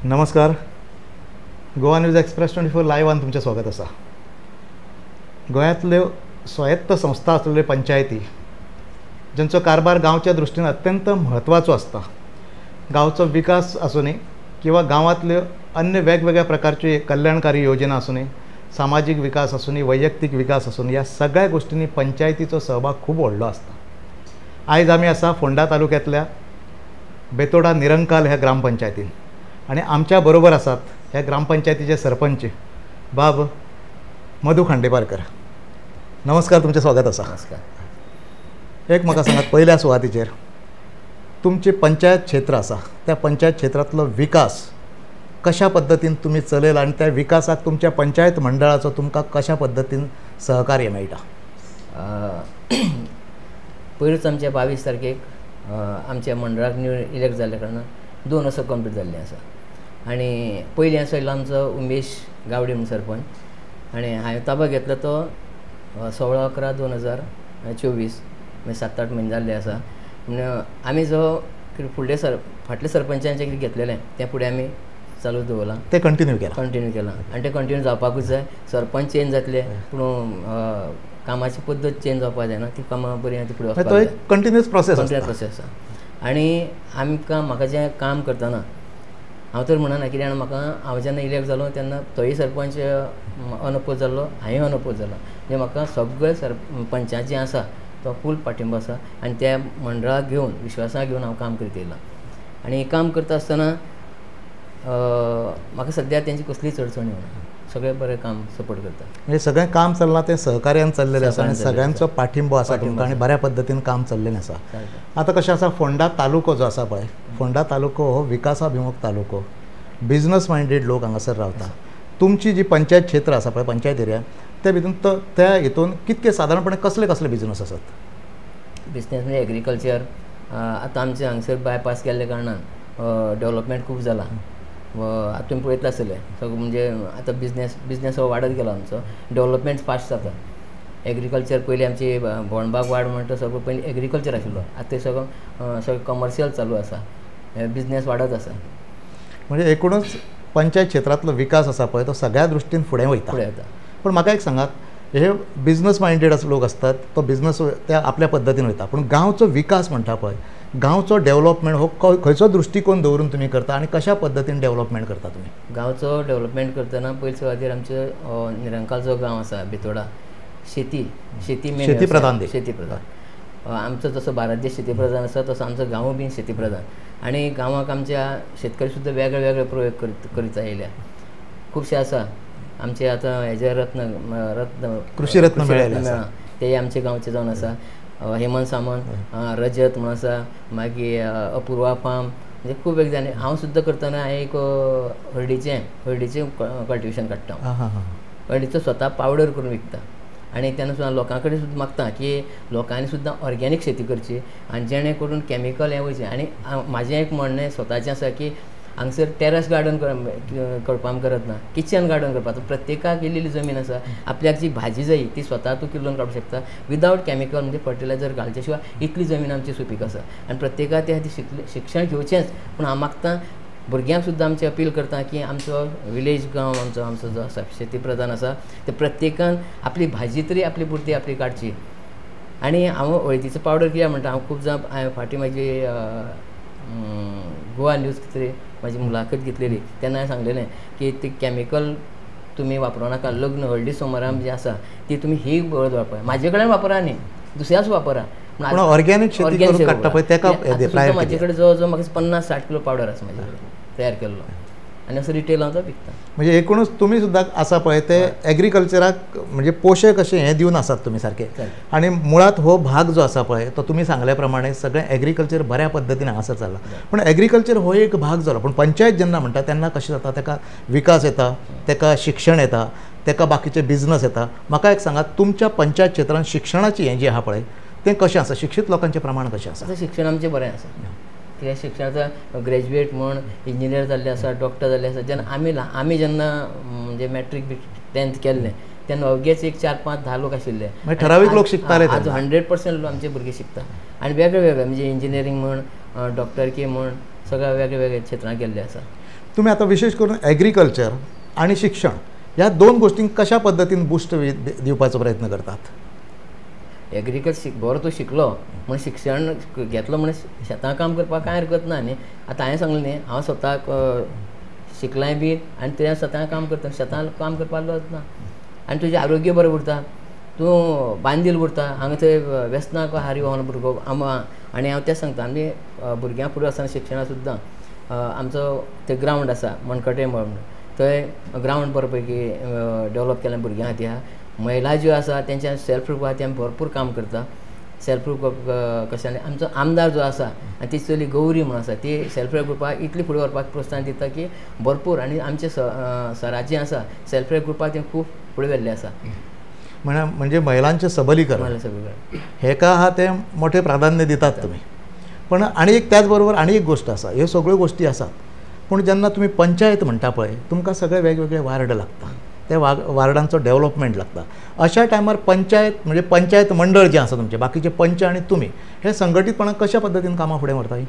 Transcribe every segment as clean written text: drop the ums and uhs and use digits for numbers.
नमस्कार. Goa news express 24 लायव्हान तुमचें स्वागत आसा. गोंयांतल्यो स्वायत्त संस्था आसलेल्यो पंचायती जांचो कारभार गांवच्या दृश्टीन अत्यंत म्हत्वाचो आसता. गांवचो विकास आसूं किंवा गांवांतल्यो अन्य वेगवेगळ्या प्रकारच्यो कल्याणकारी योजना आसूं, सामाजीक विकास आसूं, वैयक्तीक विकास आसूं, ह्या सगळ्या गोष्टींनी पंचायतीचो सहभाग खूब व्हडलो आसता. आयज आमी आसा फोंडा तालुक्यांतल्या बेतोडा निरंकाल ह्या ग्रामपंचायतीन आनी आमच्या बरोबर आसात ह्या ग्रामपंचायतीचे सरपंच बाब मधु खांडेपारकर. नमस्कार, तुमचें स्वागत आसा. नमस्कार. एक म्हाका सांगात, पयल्या सुवातेचेर तुमचे पंचायत क्षेत्र आसा, त्या पंचायत क्षेत्रांतलो विकास कशा पद्दतीन तुमी चलयला आनी त्या विकासाक तुमच्या पंचायत मंडळाचो तुमकां कशा पद्दतीन सहकार्य मेळटा? पयरूच आमच्या 22 तारखेक आमच्या मंडळाक न्यू इलेक्ट जाल्ल्या कारणान 2 वर्सां कंप्लीट जाल्लीं आसा. आनी पयलीं आसलो आमचो उमेश गावडे म्हूण सरपंच, आनी हांवें ताबा घेतलो तो 16/11/2024, म्हणजे 7-8 म्हयने जाल्ले आसा. म्हणून आमी जो फुडले फाटल्या सरपंचांचें कितें घेतलेलें तें फुडें आमी चालू दवरलां, ते कंटिन्यू केलां आनी तें कंटिन्यू जावपाकूच जाय. सरपंच चेंज जातले पूण कामाची पद्दत चेंज जावपाक जायना. ती कामां बरी ती फुडें वचपाक कंटिन्यूअस प्रोसेस आसा. आनी म्हाका जें काम करतना हांव तर म्हणना कित्याक म्हाका हांव जेन्ना इलेक्ट जालो तेन्ना तोय सरपंच अनअपोज जाल्लो, हांवें अनअपोज जालो. म्हणजे म्हाका सगळे सरपंचांत जें आसा तो फूल पाठिंबो आसा आनी त्या मंडळाक घेवन विश्वासाक घेवन हांव काम करीत येयलां. आनी काम करता आसतना म्हाका सद्या तेंची कसलीच अडचण येवना. सगळें बरें काम सपोर्ट करता. म्हणजे सगळें काम चल्लां तें सहकार्यान चल्लेलें आसा आनी सगळ्यांचो पाठिंबो आसा तुमकां आनी बऱ्या पद्दतीन काम चल्लेलें आसा. आतां कशें आसा, फोंडा तालुको जो आसा पळय, फोंडा तालुको हो विकासाभिमुख तालुको, बिजनस मायंडेड लोक हांगासर रावता. तुमची जी पंचायत क्षेत्र आसा पळय, पंचायत एरिया, त्या भितून त्या हितून कितके सादारणपणे कसले बिजनस आसात? बिजनेस म्हणजे एग्रीकल्चर. आतां आमचे हांगसर बायपास केल्ल्या कारणान डेवलपमेंट खूब जाला. आतां तुमी पळयतले आसतले सगळें, म्हणजे आतां बिजनेस हो वाडत गेलो आमचो. डेवलपमेंट फास्ट जाता. एग्रीकल्चर पयलीं आमची भोंडबाग वाड म्हणटा सगळो पयलीं एग्रीकल्चर आशिल्लो. आतां सगळें कमर्शियल चालू आसा. बिजनेस वाडत आसा. म्हणजे एकूणच पंचायत क्षेत्रांतलो विकास आसा पळय तो सगळ्या दृश्टीन फुडें वयता. पूण म्हाका एक सांगात, हे बिजनस मायंडेड लोक आसतात, तो बिजनस त्या आपल्या पद्दतीन वयता, पूण गांवचो विकास म्हणटा पळय, गांवचो डेवलपमेंट हो खंयचो दृश्टिकोन दवरून तुमी करता आनी कशा पद्दतीन डेवलपमेंट करता तुमी? गांवचो डेवलपमेंट करतना पयलीं सुवातेर आमचो निरंकाल जो गांव आसा बेतोडा, शेती प्रधान. आमचो जसो भारत देश शेती प्रधान आसा तसो आमचो गांव बी शेती प्रधान. आनी गांवाक आमच्या शेतकरी सुद्दां वेगळे वेगळे प्रयोग करीत आयल्या. खुबशे आसा आमचे. आतां हेजे रत्न कृषी रत्न मेळ्ळेले ते आमचे गांवचे जावन आसा. हेमंत सामंत, रजत म्हणून आसा, मागीर अपुर्वा फार्म, म्हणजे खूब एक जाण. हांव सुद्दां करतना हांवें एक हळडीचें कल्टिवेशन काडटा. हळडीचो स्वता पावडर करून विकता. आनी तेन्ना सुद्दां लोकां कडेन सुद्दां मागता की लोकांनी सुद्दां ऑर्गेनीक शेती करची आनी जेणे करून कॅमिकल हें वयचें. आनी म्हाजें एक म्हणणें स्वताचें आसा की हांगसर टेरस गार्डन करपाक करत ना, किचन गार्डन करपाक. प्रत्येकाक इल्ली जमीन आसा, आपल्याक जी भाजी जायी ती स्वता तूं किलोन काडूंक शकता विदावट कॅमिकल, म्हणजे फर्टिलायझर घालचे शिवाय. इतली जमीन आमची सुपीक आसा आनी प्रत्येकाक ते खातीर शिक्षण घेवचेंच. पूण हांव मागतां भुरग्यांक सुद्दां आमचे अपील करता की आमचो विलेज गांव आमचो जो आसा शेती प्रधान आसा, ते प्रत्येकान आपली भाजी तरी आपली पुरती आपली काडची. आनी हांव हळदीचो पावडर कित्याक म्हणटा, हांव खूब जाण हांवें फाटीं म्हाजी गोवा न्यूज कितें म्हाजी मुलाखत घेतलेली तेन्ना हांवें सांगलेलें की ती कॅमिकल तुमी वापरूं नाका. लग्न हळदी समारंभ जी आसा ती तुमी ही हळद वापरा, म्हाजे कडेन वापरा न्ही, दुसऱ्याच वापरा. ऑर्गेनीक शेती करून काडटा पळय तेका म्हाजे कडेन जवळ म्हाका 50-60 किलो पावडर आसा म्हाजे कडेन तयार केल्लो, आनी असो रिटेल हांव तो विकता. म्हणजे एकूणच तुमी सुद्दां आसा पळय ते एग्रीकल्चराक म्हणजे पोशक अशें हें दिवन आसात तुमी सारके. आनी मुळात हो भाग जो आसा पळय तो तुमी सांगल्या प्रमाणे सगळें एग्रीकल्चर बऱ्या पद्दतीन हांगासर चल्ला. पूण एग्रीकल्चर हो एक भाग जालो, पूण पंचायत जेन्ना म्हणटा तेन्ना कशें जाता, तेका विकास येता, तेका शिक्षण येता, तेका बाकीचे बिजनस येता. म्हाका एक सांगात, तुमच्या पंचायत क्षेत्रांत शिक्षणाची हें जें आहा पळय तें कशें आसा? शिक्षीत लोकांचें प्रमाण कशें आसा? शिक्षण आमचें बरें आसा. कित्याक शिक्षणाचो ग्रॅज्युएट म्हण इंजिनियर जाल्ले आसा, डॉक्टर जाल्ले आसा. जेन्ना आमी जेन्ना म्हणजे मॅट्रीक 10th केल्लें तेन्ना अवघेच एक 4-5-10 लोक आशिल्ले. ठरावीक लोक शिकताले. आज 100% आमचे भुरगे शिकता आनी वेगळे वेगळे म्हणजे इंजिनियरींग म्हण, डॉक्टरकी म्हण, सगळ्या वेगळे वेगळे क्षेत्रांत गेल्ले आसा. तुम्ही आता विशेष करून ॲग्रिकल्चर आणि शिक्षण ह्या 2 गोष्टींक कशा पद्दतीन बूस्ट दिवपाचो प्रयत्न करतात? एग्रीकल्चर बरो तो शिकलो म्हण शिक्षण घेतलो म्हण शेतां काम करपाक कांय हरकत ना न्ही. आतां हांवें सांगलें न्ही, हांव स्वताक शिकलाय बी आनी ते स्वता काम करता, शेतां काम करपाक लागत ना. आनी तुजें आरोग्य बरें उरता, तूं बांदील उरता. हांगा थंय वेसनाक हारी व्होन भुरगो आनी हांव तें सांगता, आमी भुरग्यां फुडें आसतना शिक्षणां सुद्दां आमचो थंय ग्रावंड आसा मनकटे म्हणून, थंय ग्रावंड बरो पैकी डेवलप केलें भुरग्यां खातीर आहा. महिला ज्यो आसा तेंच्या सेल्फ ग्रूप आहा, ते आमी भरपूर काम करता. सेल्फ ग्रूप कशें आमचो आमदार जो आसा आनी ती चली गौरी म्हणून आसा, ती सेल्फ हेल्प ग्रुपाक इतली फुडें व्हरपाक प्रोत्साहन दिता की भरपूर. आनी आमचे सराचें आसा सेल्फ हेल्प ग्रुपाक तें खूब फुडें व्हेल्लें आसा. म्हणजे महिलांचे सबलीकरण हेका आहा ते मोठे प्राधान्य दितात तुम्ही. पण आणि एक त्याच बरोबर आणि एक गोष्ट आसा, ह्यो सगळ्यो गोष्टी आसात, पूण जेन्ना तुम्ही पंचायत म्हणटा पळय, तुमकां सगळे वेगवेगळे वार्ड लागता, त्या वार्डांचो डेव्हलपमेंट लागता. अशा टायमार पंचायत म्हणजे पंचायत मंडळ जें आसा तुमचे बाकीचे पंच आनी तुमी हे संघटीतपणान कशा पद्दतीन कामां फुडें व्हरताय?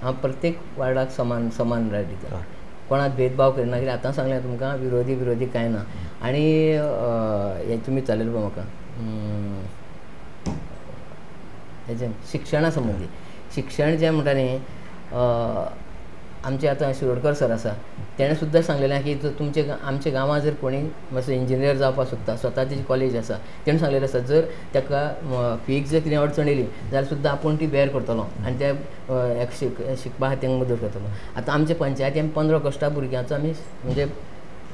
हांव प्रत्येक वार्डाक समान रायट दिता, कोणाक भेदभाव करिना. कित्याक आतां सांगलें तुमकां विरोधी कांय ना. आनी हें तुमी चालयलें पळय म्हाका हेजें शिक्षणा संबंदी शिक्षण जें म्हणटा न्ही, आमचे आतां शिरोडकर सर आसा, तेणें सुद्दां सांगलेलें की तुमचे आमच्या गांवांत जर कोणी मातसो इंजिनियर जावपाक सोदता, स्वता तेजी कॉलेज आसा, तेणें सांगलेलें आसा जर ताका फीक जर कितें अडचण येयली जाल्यार सुद्दां आपूण ती बेर करतलो आनी ते शिकपा खातीर तांकां मदत करतलो. आतां आमचे पंचायतीन 15 ऑगस्टा भुरग्यांचो आमी म्हणजे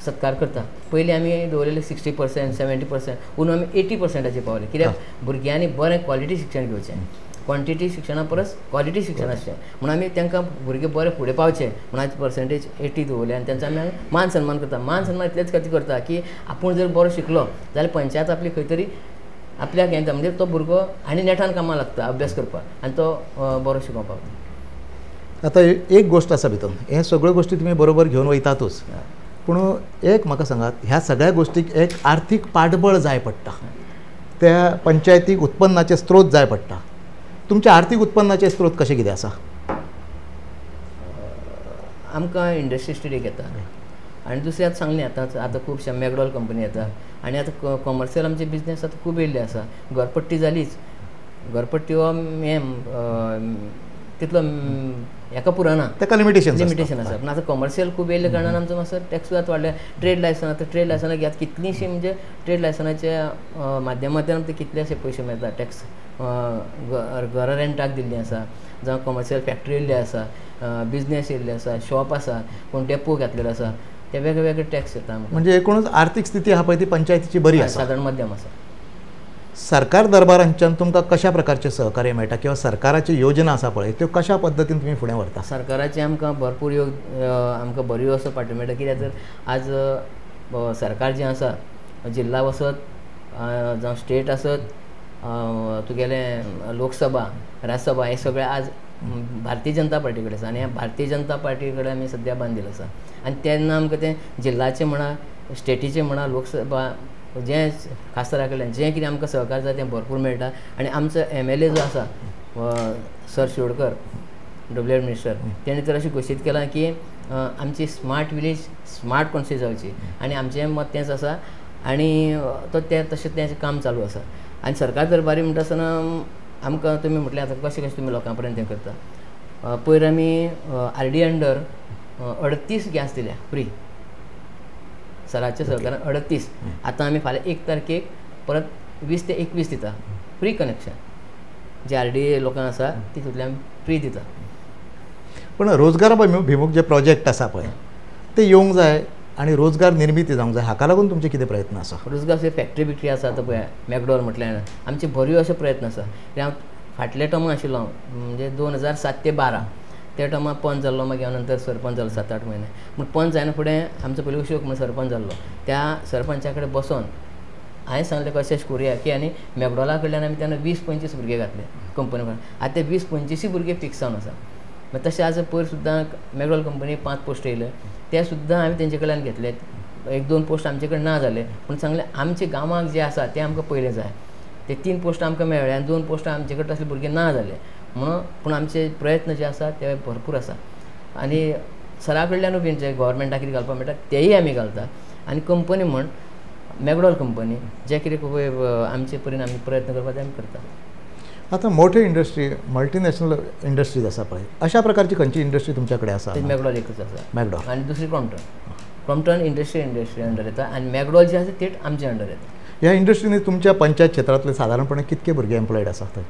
सत्कार करता. पयलीं आमी दवरलेले 60%, 70%, पूण आमी 80%चेर पावले. कित्याक भुरग्यांनी बरें क्वॉलिटी शिक्षण घेवचें, क्वॉन्टिटी शिक्षणा परस क्वॉलिटी शिक्षण आसचें म्हणून आमी तांकां भुरगे बरे फुडें पावचे म्हणून आयज पर्संटेज 80 दवरले. आनी तांचो आमी मान सन्मान करता. मान सन्मान इतलेच खातीर करता की आपूण जर बरो शिकलो जाल्यार पंचायत आपली खंय तरी आपल्याक येता, म्हणजे तो भुरगो आनी नेटान कामां लागता अभ्यास करपाक आनी तो बरो शिकोवंक पावता. आतां एक गोश्ट आसा भितर, हे सगळ्यो गोश्टी तुमी बरोबर घेवन वयतातूच, पूण एक म्हाका सांगात, ह्या सगळ्या गोश्टीक एक आर्थीक पाठबळ जाय पडटा, त्या पंचायतीक उत्पन्नाचे स्त्रोत जाय पडटा. तुमच्या आर्थीक उत्पन्नाचे स्त्रोत कशे कितें आसा? आमकां इंडस्ट्री स्टेट येता आनी दुसरें आतां सांगलें आतां खुबशे मॅकडॉल कंपनी येता आनी आतां कमर्शियल आमचे बिजनेस आतां खूब येयल्ले आसा. घरपट्टी जालीच, घरपट्टी हो तितलो हेका पुराना, ताका लिमिटेशन आसा. पूण आतां कमर्शियल खूब येयल्ले कारणान आमचो मातसो टॅक्स आतां वाडले. ट्रेड लायसन आतां ट्रेड लायसनाक घेत कितलींशीं म्हणजे ट्रेड लायसनाच्या माध्यमांतल्यान आमकां कितलेशे पयशे मेळटा. टॅक्स घरां रेंटाक दिल्लीं आसा, जावं कमर्शियल फॅक्टरी येयल्ली आसा, बिजनेस येयल्ले आसा, शॉप आसा, कोण डेपो घातलेलो आसा, ते वेगळे टॅक्स येता. म्हणजे एकूणच आर्थीक स्थिती आहा पळय ती पंचायतीची बरी आसा, सादारण मध्यम आसा. सरकार दरबारांच्यान तुमकां कशा प्रकारचे सहकार्य मेळटा किंवा सरकाराची योजना आसा पळय त्यो कशा पद्दतीन तुमी फुडें व्हरता? सरकाराचे आमकां भरपूर आमकां बऱ्यो असो पाटी मेळटा. कित्याक तर आज सरकार जें आसा, जिल्ला वसत जावं स्टेट आसत, तुगेले लोकसभा राज्यसभा हे सगळे आज भारतीय जनता पार्टी कडेन आसा. आनी ह्या भारतीय जनता पार्टी कडेन आमी सद्या बांदिल्लो आसा. आनी तेन्ना आमकां तें जिल्लाचें म्हणा, स्टेटीचें म्हणा, लोकसभा जें खासदारा कडल्यान जें कितें आमकां सहकार जाता तें भरपूर मेळटा. आनी आमचो MLA जो आसा सर शिरोडकर, WL मिनिस्टर, तेणें तर अशें घोशीत केलां की आमची स्मार्ट विलेज स्मार्ट कॉन्स्टिट्युन्सी जावची आनी आमचें मत तेंच आसा. आनी तो तशें तें काम चालू आसा. आनी सरकार दरबारी म्हणटा आसतना आमकां तुमी म्हटलें आतां कशें तुमी लोकां पर्यंत हें करता. पयर आमी RD अंडर 38 गॅस दिल्या फ्री, सराच्या सहकारान 38. आतां आमी फाल्यां 1 तारखेक परत 20 ते 21 दिता फ्री कनेक्शन. जे RD लोकांक आसा तितूंतल्यान फ्री दिता. पण रोजगार भिमुख जे प्रोजेक्ट आसा पळय ते येवंक जाय आनी रोजगार निर्मिती जावंक जाय, हाका लागून तुमचे कितें प्रयत्न आसा? रोजगार फॅक्टरी बिक्टरी आसा आतां पळय मॅकडॉल म्हटल्यार आमचे बऱ्यो अशे प्रयत्न आसा. हांव फाटल्या टर्मान आशिल्लो म्हणजे 2007 ते 12 त्या टर्मा पंच जाल्लो, मागीर हांव नंतर सरपंच जालो 7-8 म्हयने. पूण पंच जायना फुडें आमचो पयलीं अशोक म्हणून सरपंच जाल्लो, त्या सरपंचा कडेन बसोन हांवें सांगलें कशें करुया की आनी मॅकडॉला कडल्यान आमी तेन्ना 20-25 भुरगे घातले कंपनी कडल्यान. आतां ते 20-25 भुरगे फिक्स जावन आसा. मागीर तशें आज पयर सुद्दां मॅकडॉल कंपनी 5 पोस्ट येयले, ते सुद्दां हांवें तेंचे कडल्यान घेतले. 1-2 पोस्ट आमचे कडेन ना जाले, पूण सांगलें आमच्या गांवांक जे आसा ते आमकां पयलें जाय. ते 3 पोस्ट आमकां मेळ्ळे आनी 2 पोस्ट आमचे कडेन तसले भुरगे ना जाले म्हणून. पूण आमचे प्रयत्न जे आसा ते भरपूर आसा. आनी सरा कडल्यानूय बीन जे गव्हर्मेंटाक कितें घालपाक मेळटा तेय आमी घालता आनी कंपनी म्हण मॅकडॉल कंपनी जे कितें आमचे परीन आमी प्रयत्न करपाक ते आमी करता. आता मोठी इंडस्ट्री मल्टीनॅशनल इंडस्ट्रीज आसा पळय अशा प्रकारची खंयची इंडस्ट्री तुमच्याकडे आसा? मॅकडॉल एकच आसा. मॅकडॉल आनी दुसरी क्रॉम्प्टन इंडस्ट्री अंडर येता आनी मॅकडॉल जे आसा तेट आमच्या अंडर येता. ह्या इंडस्ट्रीनी तुमच्या पंचायत क्षेत्रांतले सादारणपणे कितके भुरगे एम्प्लॉयड आसा थंय?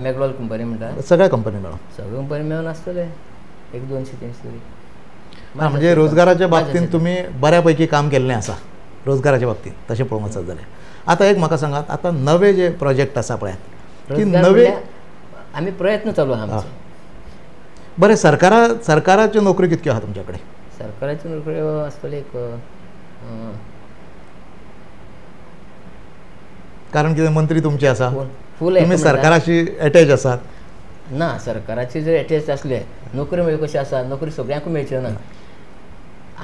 मॅकडॉल कंपनी म्हणटा सगळ्या कंपनी मेळून? सगळे कंपनी मेळून आसतले एक 200-300 तरी. म्हणजे रोजगाराच्या बाबतींत तुमी बऱ्यापैकी काम केल्लें आसा रोजगाराच्या बाबतींत तशें पळोवंक वचत जाल्यार. आता एक म्हाका सांगात आता नवे जे प्रोजेक्ट आसा पळयात की नवे आमी प्रयत्न चालू आहा. बरें सरकाराच्यो नोकऱ्यो कितक्यो आहा तुमच्या कडेन? सरकाराच्यो नोकऱ्यो आसतल्यो एक कारण कितें मंत्री तुमचे आसा फूल तुमी सरकाराशी अटॅच आसात? ना सरकाराचे जर अटॅच आसले नोकरी मेळ्यो कशें आसा नोकरी सगळ्यांक मेळच्यो ना.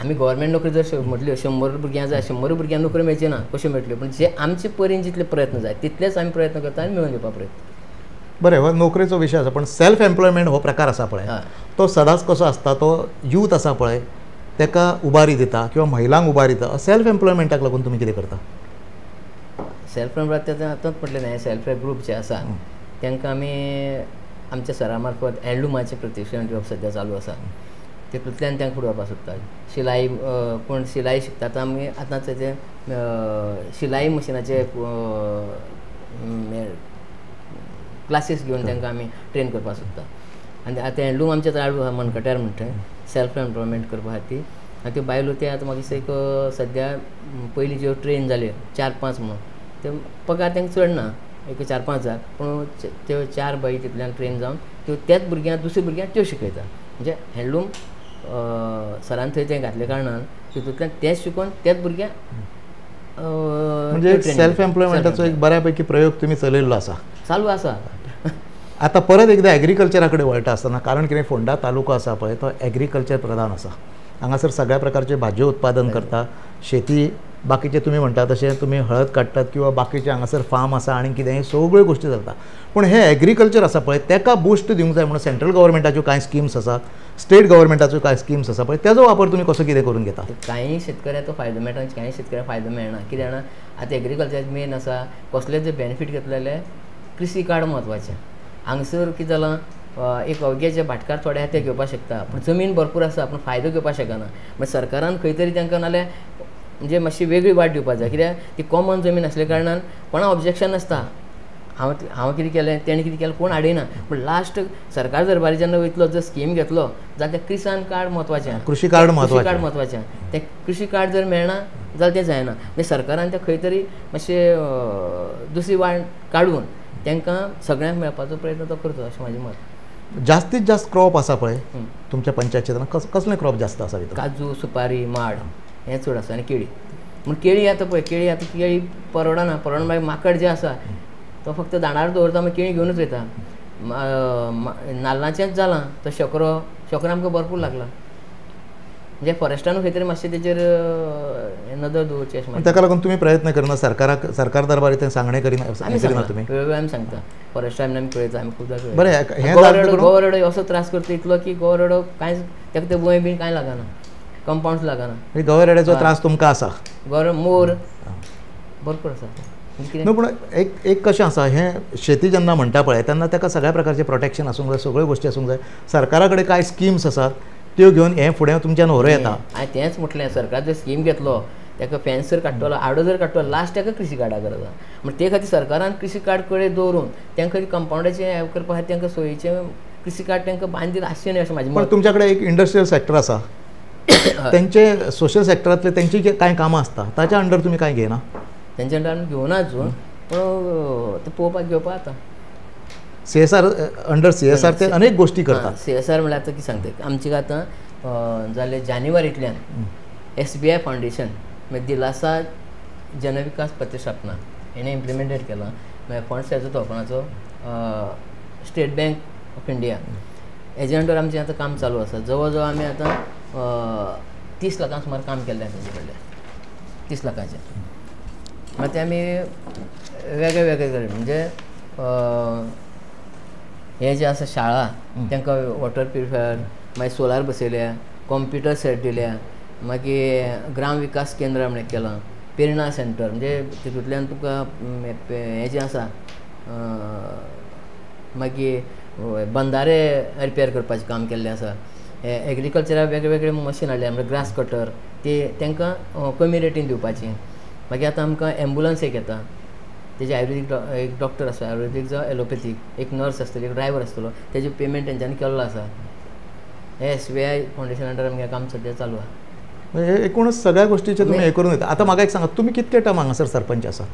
आमी गव्हर्मेंट नोकरी जर म्हटल्यो 100 भुरग्यां जाय 100 भुरग्यांक नोकरी मेळच्यो ना कश्यो मेळटल्यो पण जे आमचे परीन जितले प्रयत्न जाय तितलेच आमी प्रयत्न करता आनी मेळून घेवपा प्रयत्न. बरें हो नोकरेचो विशय आसा पण सेल्फ एम्प्लॉयमेंट हो प्रकार आसा पळय तो सदांच कसो आसता तो यूथ आसा पळय ताका उबारी दिता किंवा महिलांक उबारी दिता. सेल्फ एम्प्लॉयमेंटाक लागून तुमी कितें करता? सेल्फ एम्प्लॉयमेंट आतांच म्हटलें न्हय सेल्फ हेल्प ग्रूप जे आसा तांकां आमी आमच्या सरा मार्फत हँडलुमाचें प्रशिक्षण दिवप सद्या चालू आसा. तेतूंतल्यान तांकां फुडें वचपाक सोदता. शिलाई कोण शिलाई शिकतात आमी आतांच ते शिलाई मशिनाचे क्लासीस घेवन तांकां आमी ट्रेन करपाक सोदता. आनी आतां हँडलूम आमचे चालू आहा मनकट्यार म्हणटा सेल्फ एम्प्लॉयमेंट करपा खातीर. आनी त्यो बायलो ते आतां म्हाका दिसता एक सद्या पयलीं ज्यो ट्रेन जाल्यो 4-5 म्हणून ते पगार तांकां चड ना एक 4-5 हजार पूण त्यो 4 बाई तितल्यान ट्रेन जावन त्यो त्याच भुरग्यांक दुसऱ्या भुरग्यांक त्यो शिकयता. म्हणजे हँडलूम सरान थंय तें घातल्या कारणान तितूंतल्यान तेच शिकोवन त्याच भुरग्यांक म्हणजे सेल्फ एम्प्लॉयमेंटाचो एक बऱ्यापैकी प्रयोग तुमी चलयल्लो आसा चालू आसा. आता परत एकदा एग्रीकल्चरा कडेन वळटा आसतना कारण कितें फोंडा तालुको आसा पळय तो एग्रीकल्चर प्रधान आसा. हांगासर सगळ्या प्रकारचे भाज्यो उत्पादन करता शेती बाकीचे तुमी म्हणटा तशें तुमी हळद काडटात किंवा बाकीचे हांगासर फार्म आसा आनी कितें सगळ्यो गोश्टी चलता. पूण हे एग्रीकल्चर आसा पळय ताका बूस्ट दिवंक जाय म्हणून सेंट्रल गव्हर्मेंटाच्यो कांय स्किम्स आसात स्टेट गव्हर्मेंटाच्यो कांय स्किम्स आसा पळय तेजो वापर तुमी कसो कितें करून घेता? कांय शेतकऱ्याक तो फायदो मेळटा कांय शेतकऱ्याक फायदो मेळना. कित्याक जाणा आतां एग्रीकल्चर मेन आसा कसले जे बेनिफीट घेतले जाल्यार कृषी कार्ड म्हत्वाचें. हांगसर कितें जालां एक अवघे जे भाटकार थोडे आहा ते घेवपाक शकता पूण जमीन भरपूर आसा पूण फायदो घेवपाक शकना. मागीर सरकारान खंय तरी तांकां नाल्यार म्हणजे मातशी वेगळी वाट दिवपाक जाय कित्याक ती कॉमन जमीन आसल्या कारणान कोणा ऑब्जेक्शन नासता. हांव कितें केलें तेणें कितें केलें कोण आडयना पूण लास्ट सरकार दरबारी जेन्ना वयतलो जर स्कीम घेतलो जाल्यार तें किसान कार्ड म्हत्वाचें कृषी कार्ड म्हत्वाचें. तें कृषी कार्ड जर मेळना जाल्यार तें जायना. मागीर सरकारान तें खंय तरी मातशें दुसरी वाट काडून तांकां सगळ्यांक मेळपाचो प्रयत्न तो करचो अशें म्हाजें मत. जास्तीत जास्त क्रॉप आसा पळय तुमच्या पंचायत क्षेत्रांत कसले क्रॉप जास्त आसा? काजू सुपारी माड हें चड आसा आनी केळी. पूण केळी आतां पळय केळी परवडना मागीर माकड जे आसा तो फक्त दांडार दवरता मागीर केळी घेवनूच वयता. नाल्लांचेंच जालां तो शेकरो आमकां भरपूर लागला. म्हणजे फॉरेस्टानूय खंय तरी मातशें तेजेर नदर दवरची अशें. ताका लागून तुमी प्रयत्न करना सरकार दरबारी तें सांगणें करिना तुमी? वेळोवेळ आमी सांगता फॉरेस्टान आमी पळयता आमी खूबदां बरें. गोवरेडो असो त्रास करता इतलो की गोवरेडो कांयच ताका ते वंय बीन कांय लागना कंपाउंड्स लागना. गवरेड्याचो त्रास तुमकां आसा? मोर भरपूर आसा. न्हू पूण एक कशें आसा हें शेती जेन्ना म्हणटा पळय तेन्ना ताका सगळ्या प्रकारचें प्रोटेक्शन आसूंक जाय सगळ्यो गोश्टी आसूंक जाय. सरकारा कडेन कांय स्किम्स आसात त्यो घेवन हें फुडें तुमच्यान व्हरों येता. हांवें तेंच म्हटलें सरकार जर स्कीम घेतलो ताका फॅन्स जर काडटलो आडो जर काडटलो लास्ट ताका कृषी कार्डा गरज आसा. म्हण ते खातीर सरकारान कृषी कार्ड कडेन दवरून तांकां कंपाउंडाचें हें करपा खातीर तांकां सोयीचें कृषी कार्ड तांकां बांदीत आसचें न्ही अशें म्हाजें मत. पण तुमच्या कडेन एक इंडस्ट्रियल सेक्टर आसा तेंचे सोशल सेक्टरांतले तेंची कांय कामां आसता ताच्या अंडर तुमी कांय घेयना? तेंच्या अंडर आमी घेवना अजून पूण तें पळोवपाक घेवपा आतां. CSR अंडर CSR ते अनेक गोश्टी करतात. CSR म्हळ्यार आतां कितें सांगता आमचे आतां जाले जानेवारींतल्यान SBI फावंडेशन मागीर दिलासा जनविकास प्रतिस्थापना हेणें इम्प्लिमेंटेड केलां. मागीर फंड्स हेजो तोपणाचो स्टेट बँक ऑफ इंडिया हेजे अंडर आमचें आतां काम चालू आसा. जवळ जवळ आमी आतां 30 लाखां सुमार काम केल्लें तेजे कडल्यान 30 लाखाचें. मागीर ते आमी वेगळे वेगळे कडेन म्हणजे हे जे आसा शाळा तांकां वॉटर प्युरिफायर, मागीर सोलार बसयल्या, कॉम्प्युटर सेट दिल्या, मागीर ग्राम विकास केंद्र म्हणून केलां, प्रेरणा सेंटर, म्हणजे तितूंतल्यान तुका हें जें आसा मागीर बंधारे रिपेर करपाचें काम केल्लें आसा. एग्रीकल्चराक वेगळे वेगळे मशीन हाडल्या, म्हणजे ग्रास कटर, ते तांकां कमी रेटीन दिवपाची. मागीर आतां आमकां एम्बुलन्स एक येता, तेजे आयुर्वेदीक एक डॉक्टर आसा, आयुर्वेदीक जावं एलोपॅथीक, एक नर्स आसतली, एक ड्रायव्हर आसतलो, तेजे पेमेंट तेंच्यांनी केल्लो आसा. हे SBI फावंडेशन अंडर आमगे काम सद्या चालू आहा. म्हणजे एकूणच सगळ्या गोष्टीचे तुम्ही हे करून येता. आता म्हाका एक सांगात, तुम्ही कितके टर्म हांगासर सरपंच आसात?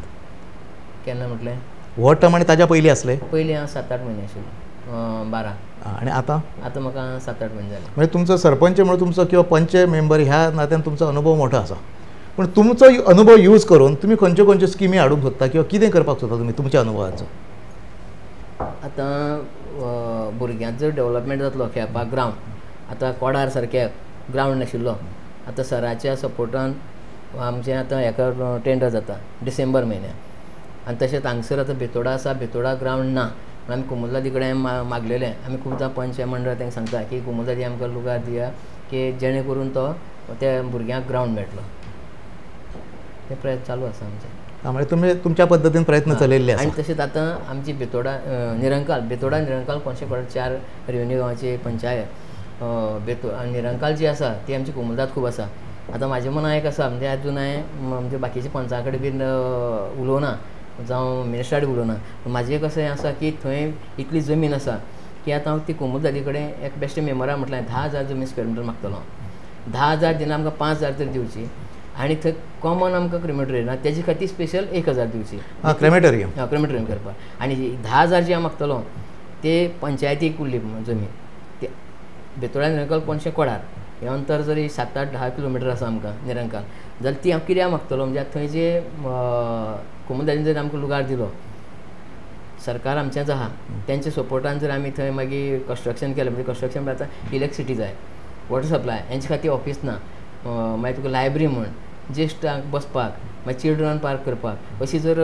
केन्ना म्हटलें? हो टर्म आनी ताच्या पयलीं आसले? पयलीं हांव 7-8 म्हयने आशिल्लो, 12. आनी आतां? आतां म्हाका 7-8 म्हयने जाले. म्हणजे तुमचो सरपंच म्हणून तुमचो किंवा पंच मेंबर ह्या नात्यान तुमचो अनुभव मोठो आसा. पण तुमचो अनुभव यूज करून तुम्ही खंयच्यो खंयच्यो स्किमी हाडूंक सोदता किंवा कितें करपाक सोदता तुमी तुमच्या अनुभवाचो? आतां भुरग्यांचो जर डेवलपमेंट जातलो, खेळपाक ग्रावंड, आतां कोडार सारके ग्रावंड नाशिल्लो, आतां सराच्या सपोर्टान आमचें आतां हेका टेंडर जाता डिसेंबर म्हयन्याक. आनी तशेंच हांगसर आतां बेतोडा आसा, बेतोडा ग्रावंड ना. आमी कुमुलदादी कडेन मागलेलें, आमी खूबदां पंच मंडळ तांकां सांगता की कुमुलदादी आमकां लुगार दिया की जेणे करून तो त्या भुरग्यांक ग्रावंड मेळटलो. ते प्रयत्न चालू आसा आमचे. म्हणजे तुमी तुमच्या पद्दतीन प्रयत्न चलयल्ले आसा. आनी तशेंच आतां आमची बेतोडा निरंकाल कोणशे 4 रेव्हेन्यू गांवाची पंचायत निरंकाल जी आसा ती आमची कुमुलदाद खूब आसा. आतां म्हाज्या मनान एक आसा, म्हणजे अजून हांवें म्हणजे बाकीच्या पंचा कडेन बीन उलोवना, जावं मिनिस्टरा कडेन उलोवना. म्हाजें एक अशें आसा की थंय इतली जमीन आसा की आतां हांव ती कुमुलदादी कडेन एक बेश्टे मेंबराक म्हटलें 10,000 जमीन स्क्वेअर मिटर मागतलो. 10,000 दिना आमकां 5,000 तरी दिवची. आनी थंय कॉमन आमकां क्रिमेटोरियम ना, तेजे खातीर स्पेशल 1,000 दिवची. क्रिमेटोरियम करपाक. आनी 10,000 जी हांव मागतलो ते पंचायतीक उरली जमीन. ते बेतोळ्या निरंकाल कोणशें कोडार हें अंतर जरी 7-8-10 किलोमिटर आसा आमकां निरंकाल, जाल्यार ती हांव कित्याक मागतलो? म्हणजे थंय जे कुमुलदादीन जर आमकां लुगार दिलो, सरकार आमचेंच आहा, तेंच्या सपोर्टान जर आमी थंय मागीर कन्स्ट्रक्शन केलें, म्हणजे कन्स्ट्रक्शन म्हणजे आतां इलेक्ट्रिसिटी जाय, वॉटर सप्लाय, हेंचे खातीर ऑफीस ना, मागीर तुका लायब्ररी म्हण, ज्येश्ठांक बसपाक, मागीर चिल्ड्रन पार्क करपाक, अशी जर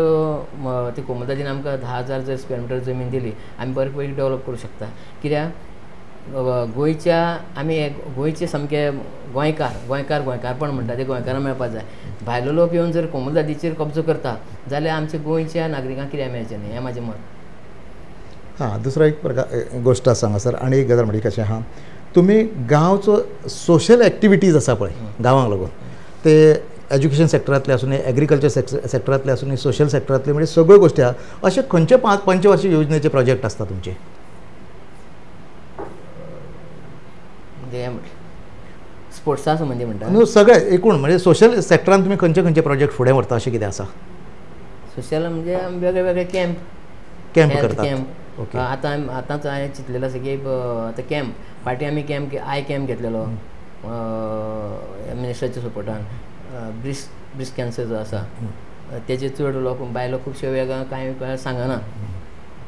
ती कुमुलदादीन आमकां 10,000 जर स्क्वेअर मिटर जमीन दिली, आमी बरें पैकी डेवलप करूं शकता. कित्याक गोंयच्या आमी गोंयचे सामके गोंयकारपण म्हणटा ते गोंयकारांक मेळपा जाय. भायलो लोक येवन जर कुमुलदादीचेर कब्जो करता जाल्यार आमच्या गोंयच्या नागरिकांक कित्याक मेळचें न्ही, हें म्हाजें मत. दुसरो एक गोश्ट आसा हांगासर, आनी एक गजाल म्हणजे कशें आहा, तुमी गांवचो सोशल एक्टिविटीज आसा पळय गांवांक लागून, ते एज्युकेशन सेक्टरांतले आसूं, एग्रीकल्चर सेक्टरांतले आसूं, सोशल सेक्टरांतले, म्हणजे सगळ्यो गोश्टी आहा. अशे खंयचे पंचवार्षिक योजनेचे प्रोजेक्ट आसता तुमचे? स्पोर्ट्सा संबंधी म्हणटा सगळे एकूण, म्हणजे सोशल सेक्टरान तुमी खंयचे खंयचे प्रोजेक्ट फुडें व्हरता अशें कितें आसा? सोशल म्हणजे वेगळे वेगळे कॅम्प करतात. आतांच हांवें चिंतलेलो आसा की आतां कॅम्प फाटीं आमी आय कॅम्प घेतलेलो मिनिस्टराच्या सपोर्टान. ब्रिस्ट कॅन्सर जो आसा तेजे चड लोक बायलो खुबशे वेगळा कांय सांगना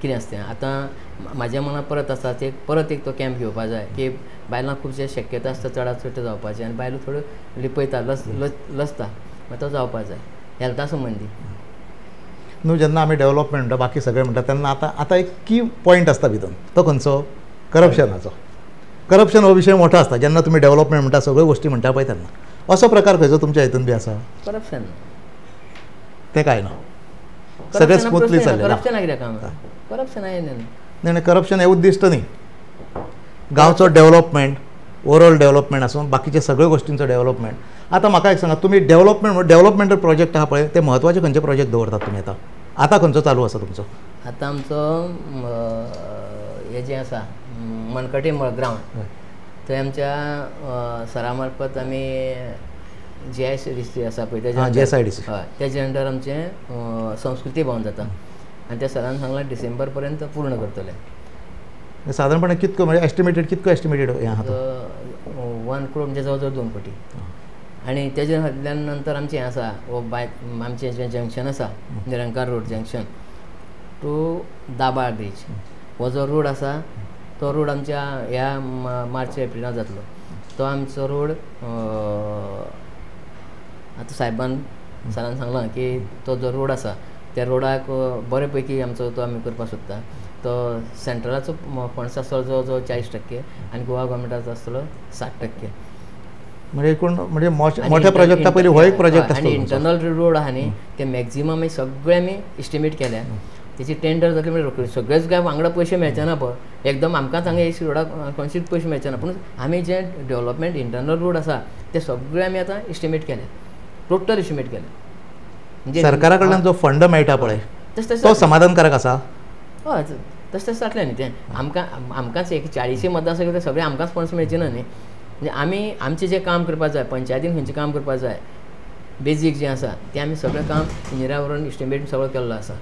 कितें आसता तें. आतां म्हाज्या मनान परत आसा ते परत एक तो कॅम्प घेवपा जाय की बायलांक खुबशे शक्यता आसता चडांत चड जावपाचें, आनी बायलो थोड्यो लिपयता, लसता, मागीर तो जावपा जाय हेल्था संबंदी. न्हू, जेन्ना आमी डेवलपमेंट म्हणटा, बाकी सगळें म्हणटा, तेन्ना आतां एक की पॉयंट आसता भितून, तो खंयचो? करप्शनाचो. करप्शन हो विशय मोठो आसता जेन्ना तुमी डेवलपमेंट म्हणटा, सगळ्यो गोश्टी म्हणटा पळय तेन्ना. असो प्रकार खंयचो तुमच्या हितून बी आसा? करप्शन तें कांय ना, सगळें स्मूथली चल्लें. करप्शन कित्याक करप्शन नाही, करप्शन हें उद्दिश्ट न्ही. गांवचो डेवलपमेंट, ओवरऑल डेवलपमेंट आसूं, बाकीच्या सगळ्यो गोश्टींचो डेवलपमेंट. आतां म्हाका एक सांगात, तुमी डेवलपमेंटल प्रोजेक्ट आहा पळय, ते म्हत्वाचे खंयचे प्रोजेक्ट दवरतात तुमी आतां खंयचो चालू आसा तुमचो? आतां आमचो हें जें आसा मनकटे ग्रावंड, थंय आमच्या सरा मार्फत आमी GIC आसा पळय GSIDC, हय, तेजे अंडर आमचें संस्कृती भवन जाता, आनी त्या सरान सांगलां डिसेंबर पर्यंत पूर्ण करतले. सादारणपणे कितको, म्हणजे कितको एस्टिमेटेड हें आहा? 1 crore म्हणजे जवळ जवळ 2 कोटी. आनी तेजे नंतर आमचें हें आसा आमचें जें जंक्शन आसा निरंकाल रोड जंक्शन टू दाबाळ ब्रीज, हो जो रोड आसा तो रोड आमच्या ह्या मार्च एप्रिलांत जातलो. तो आमचो रोड आतां सरान सांगलां की तो जो रोड आसा त्या रोडाक बरे पैकी आमचो तो आमी करपाक सोदता. तो सेंट्रलाचो फंड्स आसतलो जो जो 40% आनी गोवा गव्हर्मेंटाचो आसतलो 60%. म्हणजे एकूण म्हणजे मोठ्या प्रोजेक्टा पयलीं हो एक प्रोजेक्ट आनी इंटरनल रोड आहा न्ही ते मॅक्झिमम सगळे आमी इस्टिमेट केल्या. तेची टेंडर जातली म्हणजे रोखडी सगळेच काय वांगडा पयशे मेळचे ना पळय एकदम आमकांच हांगा एसी रोडाक खंयचीच पयशे मेळचे ना. पूण आमी जे डेव्हलपमेंट इंटरनल रोड आसा ते सगळे आमी आतां इस्टिमेट केले टोटल इस्टिमेट केले. म्हणजे सरकारा कडल्यान जो फंड मेळटा पळय तो समाधानकारक आसा. हय तशें तशें जातलें न्ही तें आमकांच एक 40 मतदारसंघ ते सगळे आमकांच फंड्स मेळचे ना न्ही. म्हणजे आमी आमचें जें काम करपाक जाय पंचायतीन खंयचें काम करपाक जाय बेजीक जें आसा तें आमी सगळें काम इंजिनियरा वरून इस्टिमेट सगळो केल्लो आसा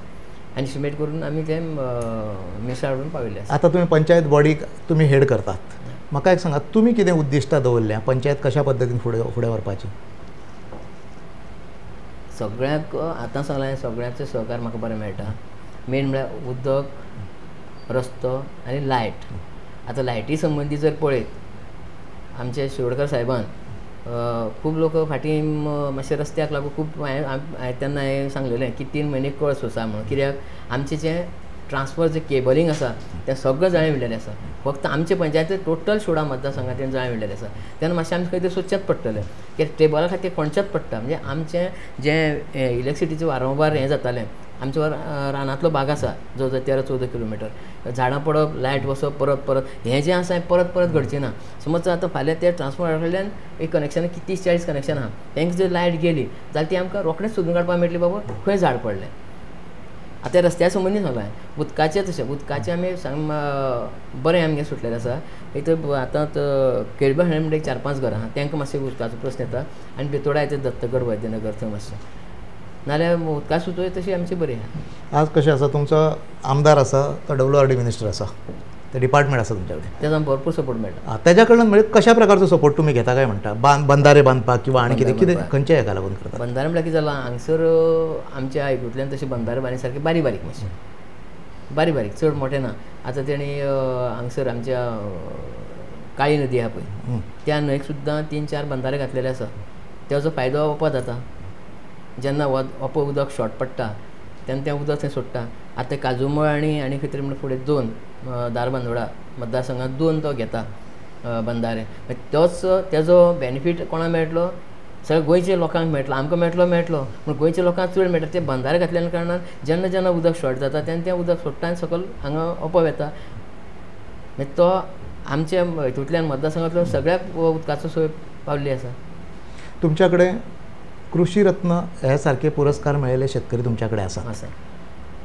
आनी इस्टिमेट करून आमी तें मिनिस्टरा कडेन पावयल्लें आसा. आतां तुमी पंचायत बॉडीक तुमी हेड करतात. म्हाका एक सांगात तुमी कितें उद्दिश्टां दवरल्या पंचायत कशा पद्दतीन फुडें व्हरपाची? सगळ्याक आतां सांगलें सगळ्यांचो सहकार म्हाका बरें मेळटा. मेन म्हळ्यार उदक रस्तो आनी लायट. आतां लायटी संबंदी जर पळयत आमचे शिरोडकर साहेबान खूब लोक फाटीं मातशे रस्त्याक लागून खूब हांवें तेन्ना हें सांगलेलें की 3 म्हयने कळ सोंसा म्हणून. कित्याक आमचें जें ट्रान्सफर जें केबलींग आसा तें सगळें जाळें विणलेलें आसा. फक्त आमचे पंचायती टोटल शिरोडा मतदारसंघांत जाळें विणलेलें आसा. तेन्ना मातशें आमकां खंय तरी सोदचेंच पडटलें कित्याक टेबला खातीर कोणचेंच पडटा. म्हणजे आमचें जें इलेक्ट्रिसिटीचें वारंवार हें जातालें आमचो रानांतलो भाग आसा जो 13-14 किलोमिटर झाडां पडप लायट वचप परत परत हें जें आसा परत परत घडचें ना. समज आतां फाल्यां ते ट्रान्सफॉर्मरा कडल्यान एक कनेक्शन 30-40 कनेक्शन आहा तांकां जर लायट गेली जाल्यार ती आमकां रोखडेंच सोदून काडपाक मेळटली बाबा खंय झाड पडलें. आतां रस्त्या संबंदी सांगलां उदकाचें तशें उदकाचें आमी बरें आमगे सुटलेलें आसा. एक तर आतां केळबा हें म्हणटा 4-5 घरां आहा तांकां मातशें उदकाचो प्रस्न येता आनी भितोडा येता दत्तगड वैद्यनगर थंय मातशें नाल्यार उदका सुचोवय तशी आमची बरी आहा. आज कशें आसा तुमचो आमदार आसा तो WRD मिनिस्टर आसा ते डिपार्टमेंट आसा तुमच्या कडेन तेजो भरपूर सपोर्ट मेळटा. तेज्या कडल्यान म्हणजे कशा प्रकारचो सपोर्ट तुमी घेता काय म्हणटा बंधारे बांदपाक किंवा आनी कितें कितें खंयच्या हेका लागून करता? बंधारे म्हळ्यार कितें जालां हांगसर आमच्या हातूंतल्यान तशे बंधारे बांदले सारके बारीक बारीक मातशे बारीक बारीक चड मोठे ना. आतां तेणी हांगसर आमच्या काळी नदी आहा पळय त्या न्हंयक सुद्दां 3-4 बंधारे घातलेले आसा. तेजो फायदो ओपो जाता. जेन्ना ओपो उदक शॉर्ट पडटा तेन्ना तें उदक थंय सोडटा. आतां ते काजूमळ आनी खंय तरी म्हणून फुडें 2 दारबांदोडा मतदारसंघांत 2 तो घेता बंधारे. तोच तेजो बेनिफीट कोणाक मेळटलो सगळ्या गोंयच्या लोकांक मेळटलो. आमकां मेळटलो पूण गोंयच्या लोकांक चड मेळटा. ते बंधारे घातल्या कारणान जेन्ना जेन्ना उदक शॉर्ट जाता तेन्ना तें उदक सोडटा आनी सकयल हांगा ओपो येता. मागीर तो आमच्या हितूंतल्यान मतदारसंघांतलो सगळ्याक उदकाचो सोय पावल्ली आसा. तुमच्या कडेन कृषी रत्न हे सारखे पुरस्कार मेळिल्ले शेतकरी तुमच्या कडेन आसा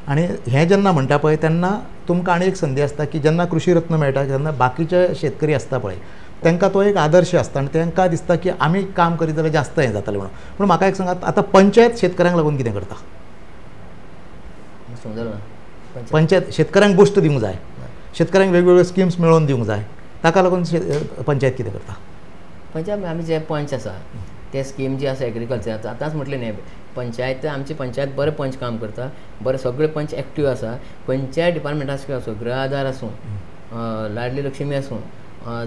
आनी हें जेन्ना म्हणटा पळय तेन्ना तुमकां आनी एक संदी आसता की जेन्ना कृषी रत्न मेळटा तेन्ना बाकीचे शेतकरी आसता पळय तांकां तो एक आदर्श आसता आनी तांकां दिसता की आमी काम करीत जाल्यार जास्त हें जातलें म्हणून. पूण म्हाका एक सांगात आतां पंचायत शेतकऱ्यांक लागून कितें करता? पंचायत शेतकऱ्यांक बुस्ट दिवंक जाय शेतकऱ्यांक वेगवेगळ्यो स्किम्स मेळोवन दिवंक जाय ताका लागून पंचायत कितें करता? पंचायत आमी जे पंच आसा ते स्कीम जी आसा एग्रीकल्चराचो आतांच म्हटलें न्ही पंचायत आमची पंचायत बरें पंच काम करता. बरें सगळे पंच एक्टीव आसा. खंयच्याय डिपार्टमेंटाचो आसूं गृह आधार आसूं लाडली लक्ष्मी आसूं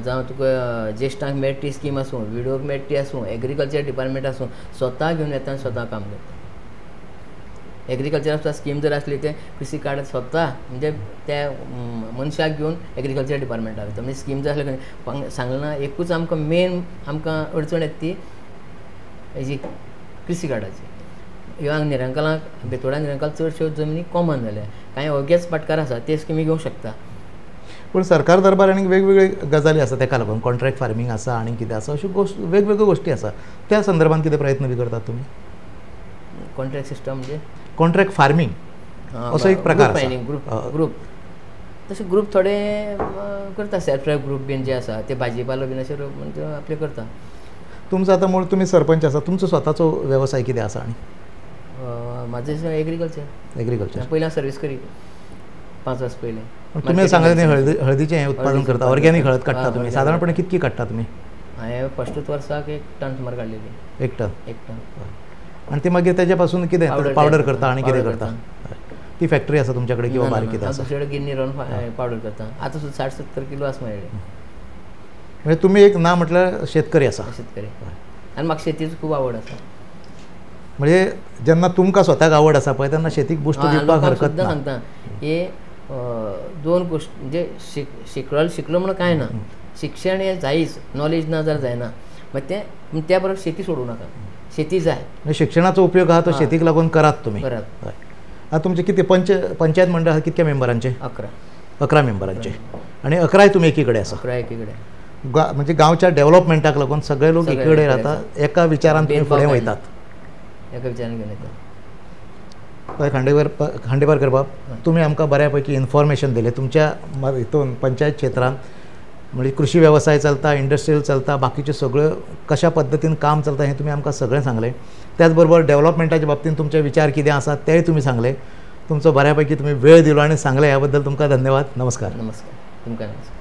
जावं तुका ज्येश्ठांक मेळटी स्कीम आसूं विडोक मेळटी आसूं एग्रीकल्चर डिपार्टमेंट आसूं स्वता घेवन येता आनी स्वता काम करता. एग्रीकल्चर स्कीम जर आसली ते कृषी कार्ड स्वता म्हणजे त्या मनशाक घेवन एग्रीकल्चर डिपार्टमेंटाक वयता. म्हणजे स्कीम जर आसली सांगलें ना एकूच आमकां मेन आमकां अडचण येता ती हेजी कृषी कार्डाची. ह्यो हांगा निरंकालांक बेतोडा निरंकाल चडश्यो जमनी कॉमन जाल्या कांय अगेच पाटकार आसा ते स्किमी घेवंक शकता. पूण सरकार दरबार आनी वेगवेगळे गजाली आसा ताका लागून कॉन्ट्रॅक्ट फार्मींग आसा आनी कितें आसा अश्यो वेगवेगळ्यो गोश्टी आसा त्या संदर्भात कितें प्रयत्न बी करतात तुमी? कॉन्ट्रॅक्ट सिस्टम म्हणजे कॉन्ट्रॅक्ट फार्मींग असो एक प्रकार ग्रूप तशे ग्रूप थोडे करता सेल्फ हेल्प ग्रूप बीन जे आसा ते भाजीपालो बीन अशे म्हणजे आपले करता. तुमचो आतां मूळ तुमी सरपंच आसा तुमचो स्वताचो वेवसाय कितें आसा? आनी म्हाजें एग्रीकल्चर पयलीं सर्वीस करी 5 वर्स पयलीं. तुमी सांगले न्ही हळदीचें उत्पादन करता ऑर्गेनीक हळद काडटा तुमी सादारणपणे कितकी काडटा तुमी? हांवें फस्टूच वर्साक 1 टन सुमार काडलेली. 1 टन आनी ती मागीर तेजे पासून कितें पावडर करता आनी कितें करता? ती फॅक्टरी आसा तुमच्या कडेन किंवा बारीक कितें आसा? दुसरे गिन्नी रावन पावडर करता. आतां सुद्दां 60-70 किलो आसा म्हाजे कडेन. म्हणजे तुमी एक ना म्हटल्यार शेतकरी आसा. शेतकरी आनी म्हाका शेतीची खूब आवड आसा. म्हणजे जेन्ना तुमकां स्वताक आवड आसा पळय तेन्ना शेतीक बुस्ट दिवपाक हरकत ना. सांगता हे दोन गोष्टी म्हणजे शिकलो म्हणून काय ना, शिक्षण हे जायच, नॉलेज ना जर जायना मग त्या बरोबर शेती सोडू नका, शेती जाय. शिक्षणाचा उपयोग हा तो शेतीक लागून करात तुम्ही. करात. आता तुमचे किती पंचायत मंडळ कितक्या मेंबरांचे? 11 मेंबरांचे. आणि 11 तुम्ही एकीकडे असं? 11 एकीकडे. म्हणजे गावच्या डेव्हलपमेंटाक लागून सगळे लोक एकीकडे राहतात, एका विचारान तुम्ही फुडें वयतात. एका विचारान घेऊन येतात. खांडेपारकर बाब, तुम्ही आमकां बऱ्यापैकी इन्फॉर्मेशन दिले तुमच्या हितून पंचायत क्षेत्रांत, म्हणजे कृषी व्यवसाय चलता, इंडस्ट्रियल चलता, बाकीचे सगळं कशा पद्दतीन काम चलता हे तुम्ही आमकां सगळें सांगलें. त्याचबरोबर डेव्हलपमेंटाच्या बाबतींत तुमचे विचार कितें आसात तेय तुम्ही सांगले. तुमचो बऱ्यापैकी तुम्ही वेळ दिलो आणि सांगले, ह्या बद्दल तुमकां धन्यवाद. नमस्कार. नमस्कार. तुमकां नमस्कार.